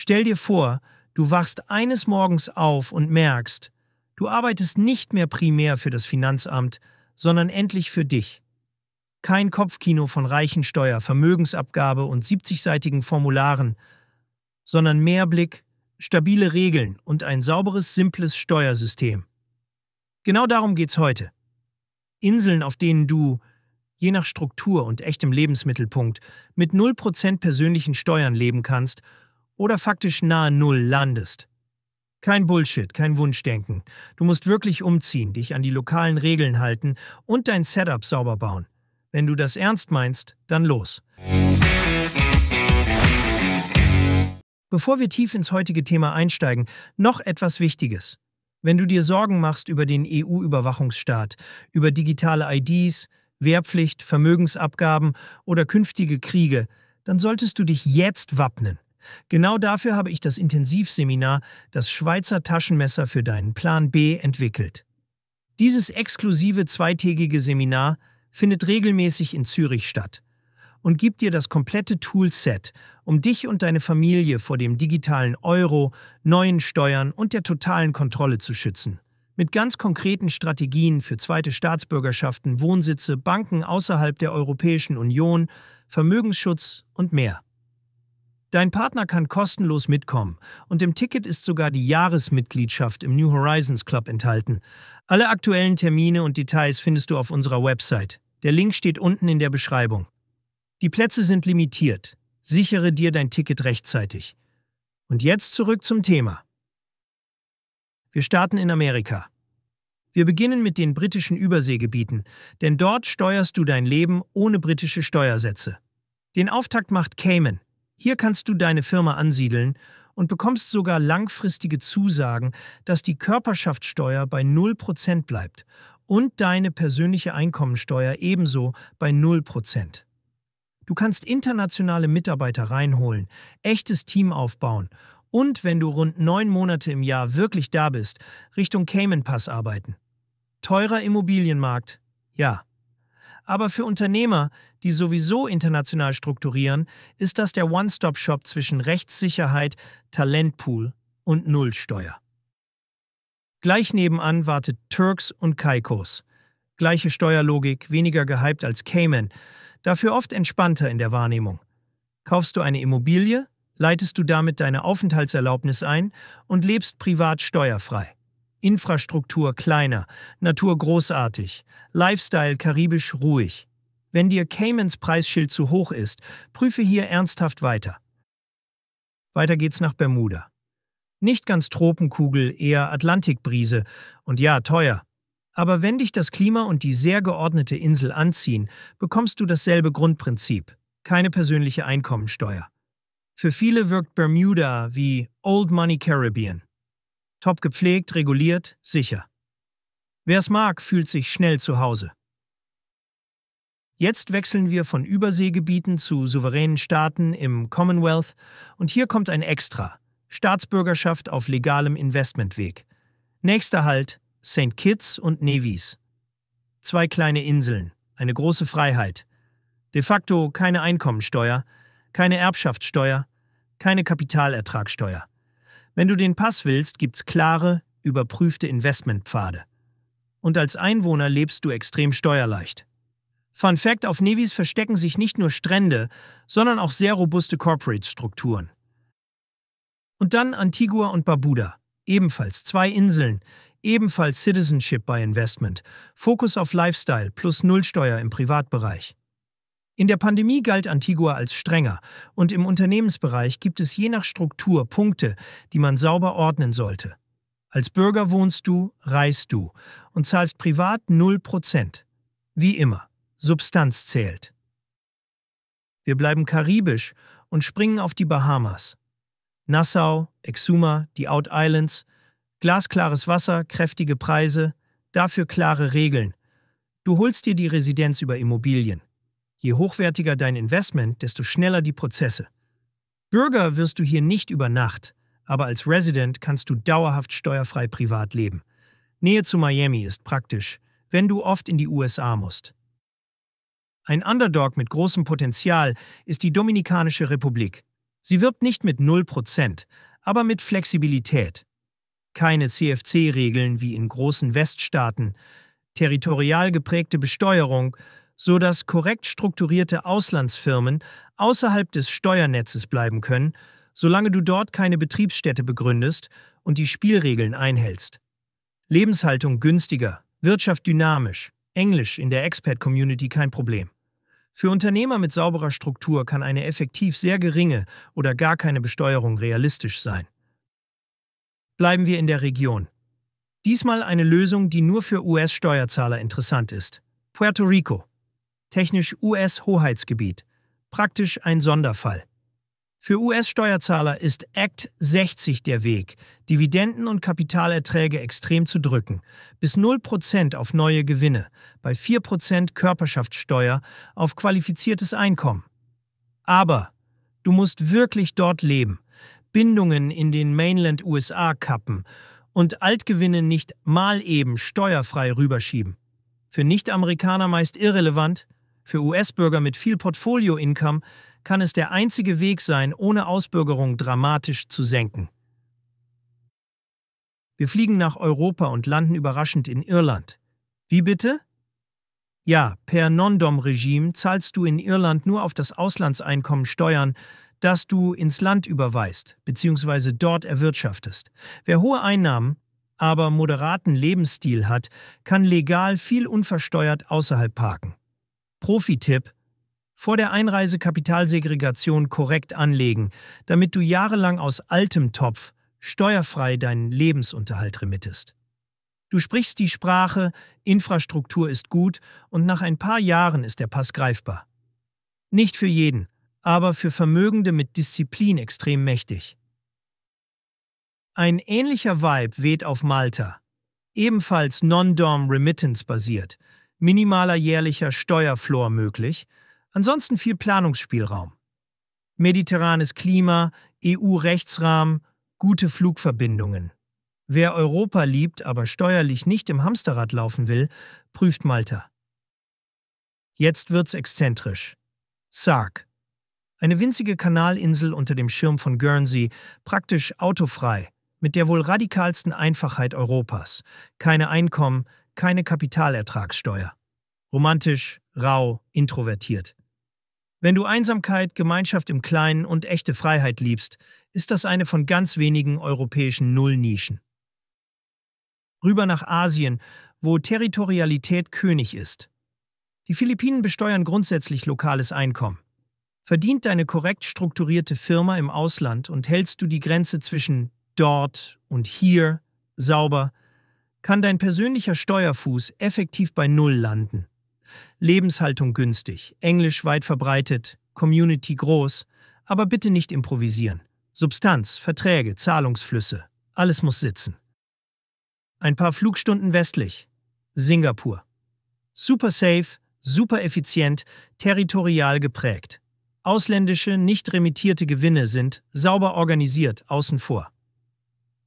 Stell dir vor, du wachst eines Morgens auf und merkst, du arbeitest nicht mehr primär für das Finanzamt, sondern endlich für dich. Kein Kopfkino von Reichensteuer, Vermögensabgabe und 70-seitigen Formularen, sondern Mehrblick, stabile Regeln und ein sauberes, simples Steuersystem. Genau darum geht's heute. Inseln, auf denen du, je nach Struktur und echtem Lebensmittelpunkt, mit 0% persönlichen Steuern leben kannst oder faktisch nahe Null landest. Kein Bullshit, kein Wunschdenken. Du musst wirklich umziehen, dich an die lokalen Regeln halten und dein Setup sauber bauen. Wenn du das ernst meinst, dann los. Bevor wir tief ins heutige Thema einsteigen, noch etwas Wichtiges. Wenn du dir Sorgen machst über den EU-Überwachungsstaat, über digitale IDs, Wehrpflicht, Vermögensabgaben oder künftige Kriege, dann solltest du dich jetzt wappnen. Genau dafür habe ich das Intensivseminar Das Schweizer Taschenmesser für deinen Plan B entwickelt. Dieses exklusive zweitägige Seminar findet regelmäßig in Zürich statt und gibt dir das komplette Toolset, um dich und deine Familie vor dem digitalen Euro, neuen Steuern und der totalen Kontrolle zu schützen. Mit ganz konkreten Strategien für zweite Staatsbürgerschaften, Wohnsitze, Banken außerhalb der Europäischen Union, Vermögensschutz und mehr. Dein Partner kann kostenlos mitkommen und im Ticket ist sogar die Jahresmitgliedschaft im New Horizons Club enthalten. Alle aktuellen Termine und Details findest du auf unserer Website. Der Link steht unten in der Beschreibung. Die Plätze sind limitiert. Sichere dir dein Ticket rechtzeitig. Und jetzt zurück zum Thema. Wir starten in Amerika. Wir beginnen mit den britischen Überseegebieten, denn dort steuerst du dein Leben ohne britische Steuersätze. Den Auftakt macht Cayman. Hier kannst du deine Firma ansiedeln und bekommst sogar langfristige Zusagen, dass die Körperschaftssteuer bei 0% bleibt und deine persönliche Einkommensteuer ebenso bei 0%. Du kannst internationale Mitarbeiter reinholen, echtes Team aufbauen und, wenn du rund 9 Monate im Jahr wirklich da bist, Richtung Cayman Pass arbeiten. Teurer Immobilienmarkt? Ja. Aber für Unternehmer, die sowieso international strukturieren, ist das der One-Stop-Shop zwischen Rechtssicherheit, Talentpool und Nullsteuer. Gleich nebenan wartet Turks und Caicos. Gleiche Steuerlogik, weniger gehypt als Cayman, dafür oft entspannter in der Wahrnehmung. Kaufst du eine Immobilie, leitest du damit deine Aufenthaltserlaubnis ein und lebst privat steuerfrei. Infrastruktur kleiner, Natur großartig, Lifestyle karibisch ruhig. Wenn dir Caymans Preisschild zu hoch ist, prüfe hier ernsthaft weiter. Weiter geht's nach Bermuda. Nicht ganz Tropenkugel, eher Atlantikbrise und ja, teuer. Aber wenn dich das Klima und die sehr geordnete Insel anziehen, bekommst du dasselbe Grundprinzip, keine persönliche Einkommensteuer. Für viele wirkt Bermuda wie Old Money Caribbean. Top gepflegt, reguliert, sicher. Wer es mag, fühlt sich schnell zu Hause. Jetzt wechseln wir von Überseegebieten zu souveränen Staaten im Commonwealth und hier kommt ein Extra: Staatsbürgerschaft auf legalem Investmentweg. Nächster Halt: St. Kitts und Nevis. 2 kleine Inseln, eine große Freiheit. De facto keine Einkommensteuer, keine Erbschaftssteuer, keine Kapitalertragssteuer. Wenn du den Pass willst, gibt's klare, überprüfte Investmentpfade. Und als Einwohner lebst du extrem steuerleicht. Fun Fact: Auf Nevis verstecken sich nicht nur Strände, sondern auch sehr robuste Corporate-Strukturen. Und dann Antigua und Barbuda. Ebenfalls 2 Inseln, ebenfalls Citizenship by Investment, Fokus auf Lifestyle plus Nullsteuer im Privatbereich. In der Pandemie galt Antigua als strenger und im Unternehmensbereich gibt es je nach Struktur Punkte, die man sauber ordnen sollte. Als Bürger wohnst du, reist du und zahlst privat 0%. Wie immer, Substanz zählt. Wir bleiben karibisch und springen auf die Bahamas. Nassau, Exuma, die Out Islands, glasklares Wasser, kräftige Preise, dafür klare Regeln. Du holst dir die Residenz über Immobilien. Je hochwertiger dein Investment, desto schneller die Prozesse. Bürger wirst du hier nicht über Nacht, aber als Resident kannst du dauerhaft steuerfrei privat leben. Nähe zu Miami ist praktisch, wenn du oft in die USA musst. Ein Underdog mit großem Potenzial ist die Dominikanische Republik. Sie wirbt nicht mit 0%, aber mit Flexibilität. Keine CFC-Regeln wie in großen Weststaaten, territorial geprägte Besteuerung, sodass korrekt strukturierte Auslandsfirmen außerhalb des Steuernetzes bleiben können, solange du dort keine Betriebsstätte begründest und die Spielregeln einhältst. Lebenshaltung günstiger, Wirtschaft dynamisch, Englisch in der Expat-Community kein Problem. Für Unternehmer mit sauberer Struktur kann eine effektiv sehr geringe oder gar keine Besteuerung realistisch sein. Bleiben wir in der Region. Diesmal eine Lösung, die nur für US-Steuerzahler interessant ist. Puerto Rico. Technisch US-Hoheitsgebiet. Praktisch ein Sonderfall. Für US-Steuerzahler ist Act 60 der Weg, Dividenden und Kapitalerträge extrem zu drücken, bis 0% auf neue Gewinne, bei 4% Körperschaftssteuer auf qualifiziertes Einkommen. Aber du musst wirklich dort leben, Bindungen in den Mainland USA kappen und Altgewinne nicht mal eben steuerfrei rüberschieben. Für Nicht-Amerikaner meist irrelevant, für US-Bürger mit viel Portfolio-Income kann es der einzige Weg sein, ohne Ausbürgerung dramatisch zu senken. Wir fliegen nach Europa und landen überraschend in Irland. Wie bitte? Ja, per Non-Dom-Regime zahlst du in Irland nur auf das Auslandseinkommen Steuern, das du ins Land überweist bzw. dort erwirtschaftest. Wer hohe Einnahmen, aber moderaten Lebensstil hat, kann legal viel unversteuert außerhalb parken. Profi-Tipp: Vor der Einreise Kapitalsegregation korrekt anlegen, damit du jahrelang aus altem Topf steuerfrei deinen Lebensunterhalt remittest. Du sprichst die Sprache, Infrastruktur ist gut und nach ein paar Jahren ist der Pass greifbar. Nicht für jeden, aber für Vermögende mit Disziplin extrem mächtig. Ein ähnlicher Vibe weht auf Malta. Ebenfalls Non-Dom Remittance basiert, minimaler jährlicher Steuerfloor möglich, ansonsten viel Planungsspielraum. Mediterranes Klima, EU-Rechtsrahmen, gute Flugverbindungen. Wer Europa liebt, aber steuerlich nicht im Hamsterrad laufen will, prüft Malta. Jetzt wird's exzentrisch. Sark. Eine winzige Kanalinsel unter dem Schirm von Guernsey, praktisch autofrei, mit der wohl radikalsten Einfachheit Europas. Keine Einkommen, keine Kapitalertragssteuer. Romantisch, rau, introvertiert. Wenn du Einsamkeit, Gemeinschaft im Kleinen und echte Freiheit liebst, ist das eine von ganz wenigen europäischen Nullnischen. Rüber nach Asien, wo Territorialität König ist. Die Philippinen besteuern grundsätzlich lokales Einkommen. Verdient deine korrekt strukturierte Firma im Ausland und hältst du die Grenze zwischen dort und hier sauber, kann dein persönlicher Steuerfuß effektiv bei Null landen. Lebenshaltung günstig, Englisch weit verbreitet, Community groß, aber bitte nicht improvisieren. Substanz, Verträge, Zahlungsflüsse, alles muss sitzen. Ein paar Flugstunden westlich, Singapur. Super safe, super effizient, territorial geprägt. Ausländische, nicht remittierte Gewinne sind sauber organisiert, außen vor.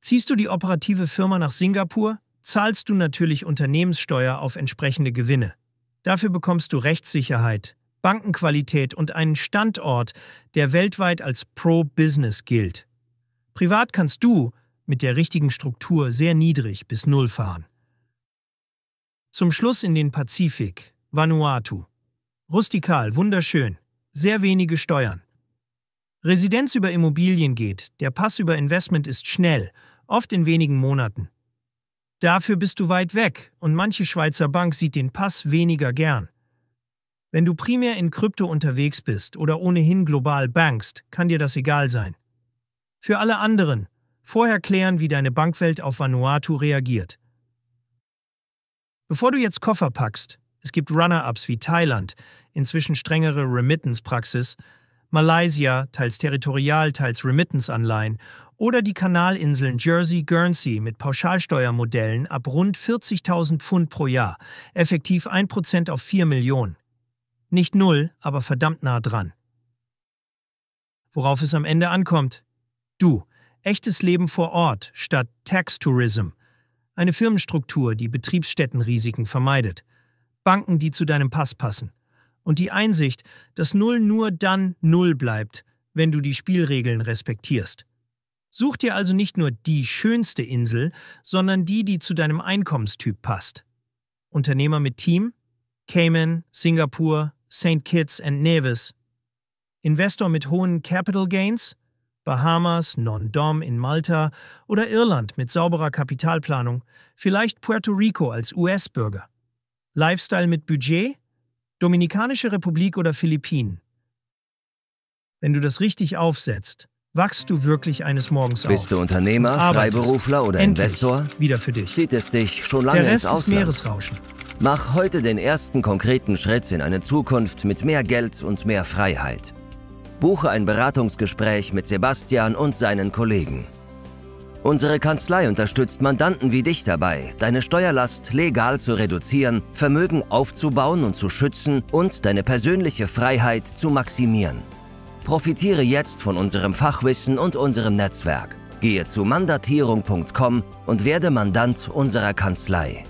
Ziehst du die operative Firma nach Singapur, zahlst du natürlich Unternehmenssteuer auf entsprechende Gewinne. Dafür bekommst du Rechtssicherheit, Bankenqualität und einen Standort, der weltweit als Pro-Business gilt. Privat kannst du mit der richtigen Struktur sehr niedrig bis null fahren. Zum Schluss in den Pazifik, Vanuatu. Rustikal, wunderschön, sehr wenige Steuern. Residenz über Immobilien geht, der Pass über Investment ist schnell, oft in wenigen Monaten. Dafür bist du weit weg und manche Schweizer Bank sieht den Pass weniger gern. Wenn du primär in Krypto unterwegs bist oder ohnehin global bankst, kann dir das egal sein. Für alle anderen, vorher klären, wie deine Bankwelt auf Vanuatu reagiert. Bevor du jetzt Koffer packst, es gibt Runner-ups wie Thailand, inzwischen strengere Remittance-Praxis, Malaysia, teils territorial, teils Remittance-Anleihen, oder die Kanalinseln Jersey, Guernsey mit Pauschalsteuermodellen ab rund 40.000 Pfund pro Jahr, effektiv 1% auf 4 Millionen. Nicht null, aber verdammt nah dran. Worauf es am Ende ankommt? Du, echtes Leben vor Ort statt Tax Tourism. Eine Firmenstruktur, die Betriebsstättenrisiken vermeidet. Banken, die zu deinem Pass passen. Und die Einsicht, dass Null nur dann Null bleibt, wenn du die Spielregeln respektierst. Such dir also nicht nur die schönste Insel, sondern die, die zu deinem Einkommenstyp passt. Unternehmer mit Team? Cayman, Singapur, St. Kitts and Nevis. Investor mit hohen Capital Gains? Bahamas, Non-Dom in Malta oder Irland mit sauberer Kapitalplanung, vielleicht Puerto Rico als US-Bürger. Lifestyle mit Budget? Dominikanische Republik oder Philippinen. Wenn du das richtig aufsetzt, wachst du wirklich eines Morgens auf. Bist du Unternehmer, Freiberufler oder Investor? Wieder für dich. Zieht es dich schon lange Der Rest ins ist Ausland? Meeresrauschen. Mach heute den ersten konkreten Schritt in eine Zukunft mit mehr Geld und mehr Freiheit. Buche ein Beratungsgespräch mit Sebastian und seinen Kollegen. Unsere Kanzlei unterstützt Mandanten wie dich dabei, deine Steuerlast legal zu reduzieren, Vermögen aufzubauen und zu schützen und deine persönliche Freiheit zu maximieren. Profitiere jetzt von unserem Fachwissen und unserem Netzwerk. Gehe zu mandatierung.com und werde Mandant unserer Kanzlei.